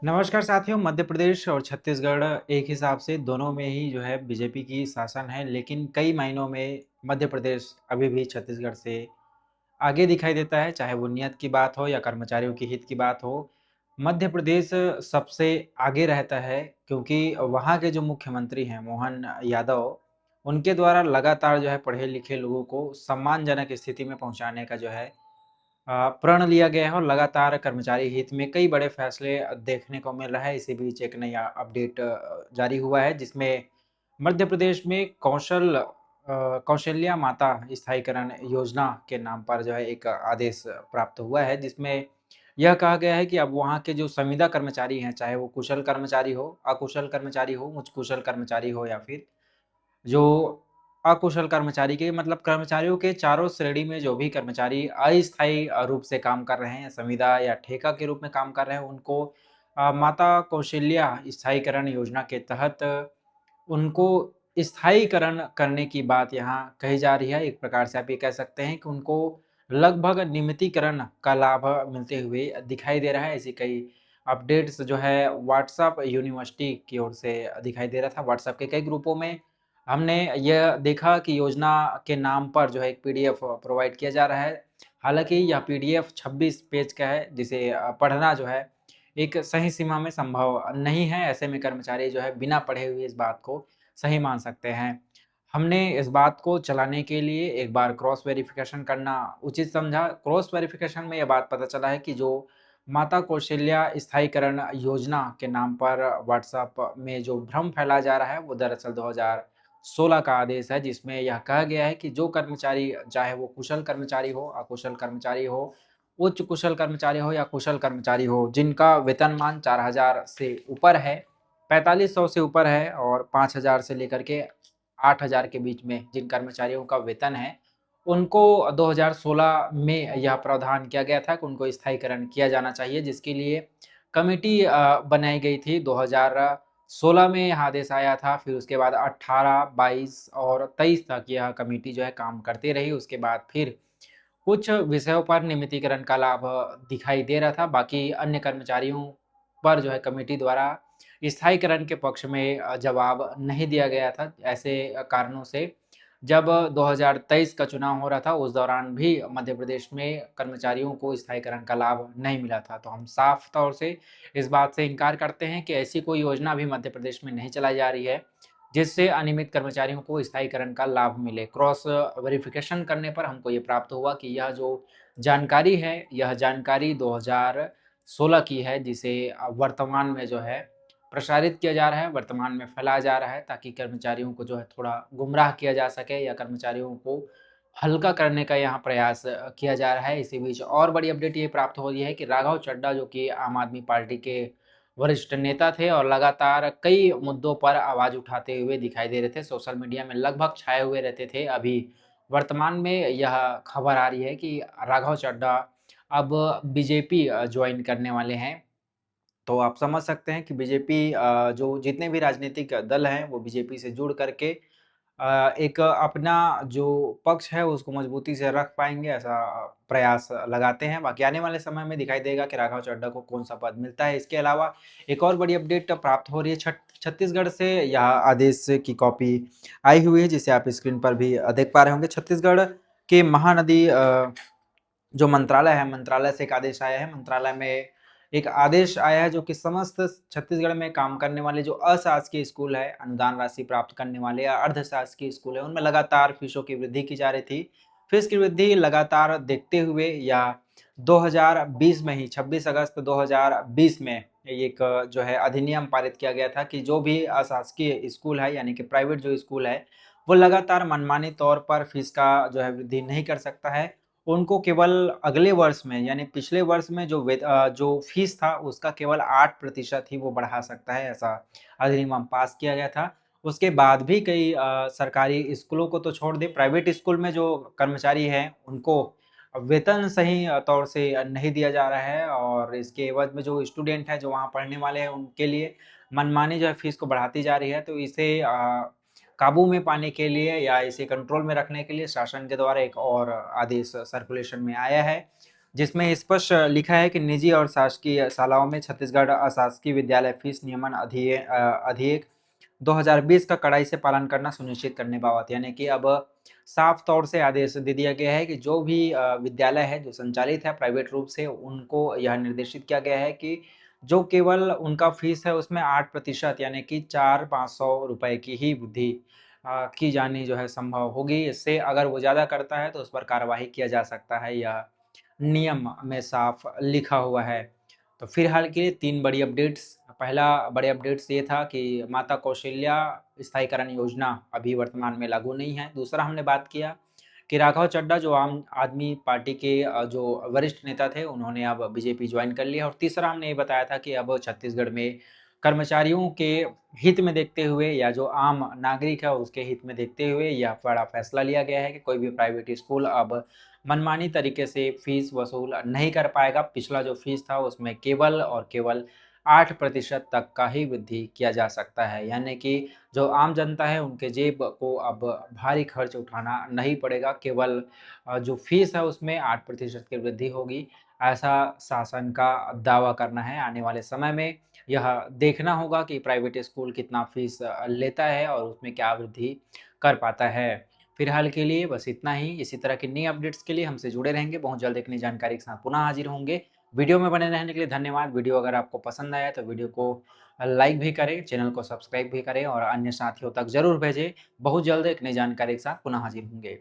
नमस्कार साथियों, मध्य प्रदेश और छत्तीसगढ़ एक हिसाब से दोनों में ही जो है बीजेपी की शासन है, लेकिन कई मायनों में मध्य प्रदेश अभी भी छत्तीसगढ़ से आगे दिखाई देता है, चाहे वो नियत की बात हो या कर्मचारियों के हित की बात हो। मध्य प्रदेश सबसे आगे रहता है क्योंकि वहाँ के जो मुख्यमंत्री हैं मोहन यादव, उनके द्वारा लगातार जो है पढ़े-लिखे लोगों को सम्मानजनक स्थिति में पहुँचाने का जो है प्रण लिया गया है और लगातार कर्मचारी हित में कई बड़े फैसले देखने को मिल रहा है। इसी बीच एक नया अपडेट जारी हुआ है जिसमें मध्य प्रदेश में कौशल्या माता स्थायीकरण योजना के नाम पर जो है एक आदेश प्राप्त हुआ है जिसमें यह कहा गया है कि अब वहाँ के जो संविदा कर्मचारी हैं, चाहे वो कुशल कर्मचारी हो, अकुशल कर्मचारी हो, उच्च कुशल कर्मचारी हो या फिर जो अकुशल कर्मचारी के मतलब कर्मचारियों के चारों श्रेणी में जो भी कर्मचारी अस्थायी रूप से काम कर रहे हैं, संविदा या ठेका के रूप में काम कर रहे हैं, उनको माता कौशल्या स्थायीकरण योजना के तहत उनको स्थायीकरण करने की बात यहाँ कही जा रही है। एक प्रकार से आप ये कह सकते हैं कि उनको लगभग नियमितीकरण का लाभ मिलते हुए दिखाई दे रहा है। ऐसी कई अपडेट्स जो है व्हाट्सएप यूनिवर्सिटी की ओर से दिखाई दे रहा था। व्हाट्सएप के कई ग्रुपों में हमने यह देखा कि योजना के नाम पर जो है एक पीडीएफ प्रोवाइड किया जा रहा है। हालाँकि यह पीडीएफ 26 पेज का है जिसे पढ़ना जो है एक सही सीमा में संभव नहीं है। ऐसे में कर्मचारी जो है बिना पढ़े हुए इस बात को सही मान सकते हैं। हमने इस बात को चलाने के लिए एक बार क्रॉस वेरिफ़िकेशन करना उचित समझा। क्रॉस वेरिफ़िकेशन में ये बात पता चला है कि जो माता कौशल्या स्थायीकरण योजना के नाम पर व्हाट्सएप में जो भ्रम फैलाया जा रहा है, वो दरअसल 2016 का आदेश है, जिसमें यह कहा गया है कि जो कर्मचारी चाहे वो कुशल कर्मचारी हो, अकुशल कर्मचारी हो, उच्च कुशल कर्मचारी हो या कुशल कर्मचारी हो, जिनका वेतनमान 4000 से ऊपर है, 4500 से ऊपर है और 5000 से लेकर के 8000 के बीच में जिन कर्मचारियों का वेतन है, उनको 2016 में यह प्रावधान किया गया था कि उनको स्थायीकरण किया जाना चाहिए, जिसके लिए कमिटी बनाई गई थी। 2016 में यह आदेश आया था, फिर उसके बाद 18, 22 और 23 तक यह कमिटी जो है काम करती रही। उसके बाद फिर कुछ विषयों पर नियमितीकरण का लाभ दिखाई दे रहा था, बाकी अन्य कर्मचारियों पर जो है कमेटी द्वारा स्थायीकरण के पक्ष में जवाब नहीं दिया गया था। ऐसे कारणों से जब 2023 का चुनाव हो रहा था, उस दौरान भी मध्य प्रदेश में कर्मचारियों को स्थायीकरण का लाभ नहीं मिला था। तो हम साफ तौर से इस बात से इनकार करते हैं कि ऐसी कोई योजना अभी मध्य प्रदेश में नहीं चलाई जा रही है, जिससे अनियमित कर्मचारियों को स्थायीकरण का लाभ मिले। क्रॉस वेरिफ़िकेशन करने पर हमको ये प्राप्त हुआ कि यह जो जानकारी है, यह जानकारी 2016 की है, जिसे वर्तमान में जो है प्रसारित किया जा रहा है, वर्तमान में फैलाया जा रहा है ताकि कर्मचारियों को जो है थोड़ा गुमराह किया जा सके या कर्मचारियों को हल्का करने का यहाँ प्रयास किया जा रहा है। इसी बीच और बड़ी अपडेट ये प्राप्त हो रही है कि राघव चड्ढा जो कि आम आदमी पार्टी के वरिष्ठ नेता थे और लगातार कई मुद्दों पर आवाज़ उठाते हुए दिखाई दे रहे थे, सोशल मीडिया में लगभग छाए हुए रहते थे। अभी वर्तमान में यह खबर आ रही है कि राघव चड्ढा अब बीजेपी जॉइन करने वाले हैं। तो आप समझ सकते हैं कि बीजेपी जो जितने भी राजनीतिक दल हैं, वो बीजेपी से जुड़ करके एक अपना जो पक्ष है उसको मजबूती से रख पाएँगे ऐसा प्रयास लगाते हैं। बाकी आने वाले समय में दिखाई देगा कि राघव चड्ढा को कौन-सा पद मिलता है। इसके अलावा एक और बड़ी अपडेट प्राप्त हो रही है छत्तीसगढ़ से यह आदेश की कॉपी आई हुई है जिसे आप स्क्रीन पर भी देख पा रहे होंगे। छत्तीसगढ़ के महानदी जो मंत्रालय है, मंत्रालय से एक आदेश आया है। मंत्रालय में एक आदेश आया है जो कि समस्त छत्तीसगढ़ में काम करने वाले जो अशासकीय स्कूल है, अनुदान राशि प्राप्त करने वाले या अर्धशासकीय स्कूल है, उनमें लगातार फीसों की वृद्धि की जा रही थी। फीस की वृद्धि लगातार देखते हुए या 2020 में ही 26 अगस्त 2020 में एक जो है अधिनियम पारित किया गया था कि जो भी अशासकीय स्कूल है यानी कि प्राइवेट जो स्कूल है, वो लगातार मनमानी तौर पर फीस का जो है वृद्धि नहीं कर सकता है। उनको केवल अगले वर्ष में यानी पिछले वर्ष में जो फ़ीस था उसका केवल 8% ही वो बढ़ा सकता है, ऐसा अधिनियम पास किया गया था। उसके बाद भी कई सरकारी स्कूलों को तो छोड़ दें, प्राइवेट स्कूल में जो कर्मचारी हैं उनको वेतन सही तौर से नहीं दिया जा रहा है और इसके एवज़ में जो स्टूडेंट हैं, जो वहाँ पढ़ने वाले हैं, उनके लिए मनमानी जो है फ़ीस को बढ़ाती जा रही है। तो इसे काबू में पाने के लिए या इसे कंट्रोल में रखने के लिए शासन के द्वारा एक और आदेश सर्कुलेशन में आया है। जिसमें स्पष्ट लिखा है कि निजी और शासकीय शालाओं में छत्तीसगढ़ अशासकीय विद्यालय फीस नियमन अधिनियम 2020 का कड़ाई से पालन करना सुनिश्चित करने बाबत, यानी कि अब साफ तौर से आदेश दे दिया गया है कि जो भी विद्यालय है जो संचालित है प्राइवेट रूप से, उनको यह निर्देशित किया गया है कि जो केवल उनका फीस है उसमें 8% यानी कि 4-500 रुपए की ही वृद्धि की जानी जो है संभव होगी। इससे अगर वो ज़्यादा करता है तो उस पर कार्रवाई किया जा सकता है, यह नियम में साफ लिखा हुआ है। तो फिलहाल के लिए 3 बड़ी अपडेट्स। पहला बड़े अपडेट्स ये था कि माता कौशल्या स्थायीकरण योजना अभी वर्तमान में लागू नहीं है। दूसरा हमने बात किया कि राघव चड्ढा जो आम आदमी पार्टी के जो वरिष्ठ नेता थे, उन्होंने अब बीजेपी जॉइन कर लिया। और तीसरा हमने ये बताया था कि अब छत्तीसगढ़ में कर्मचारियों के हित में देखते हुए या जो आम नागरिक है उसके हित में देखते हुए यह बड़ा फैसला लिया गया है कि कोई भी प्राइवेट स्कूल अब मनमानी तरीके से फीस वसूल नहीं कर पाएगा। पिछला जो फीस था उसमें केवल और केवल 8% तक का ही वृद्धि किया जा सकता है, यानी कि जो आम जनता है उनके जेब को अब भारी खर्च उठाना नहीं पड़ेगा। केवल जो फीस है उसमें 8% की वृद्धि होगी, ऐसा शासन का दावा करना है। आने वाले समय में यह देखना होगा कि प्राइवेट स्कूल कितना फीस लेता है और उसमें क्या वृद्धि कर पाता है। फिलहाल के लिए बस इतना ही। इसी तरह की नई अपडेट्स के लिए हमसे जुड़े रहेंगे। बहुत जल्द एक नई जानकारी के साथ पुनः हाजिर होंगे। वीडियो में बने रहने के लिए धन्यवाद। वीडियो अगर आपको पसंद आया तो वीडियो को लाइक भी करें, चैनल को सब्सक्राइब भी करें और अन्य साथियों तक ज़रूर भेजें। बहुत जल्द एक नई जानकारी के साथ पुनः हाजिर होंगे।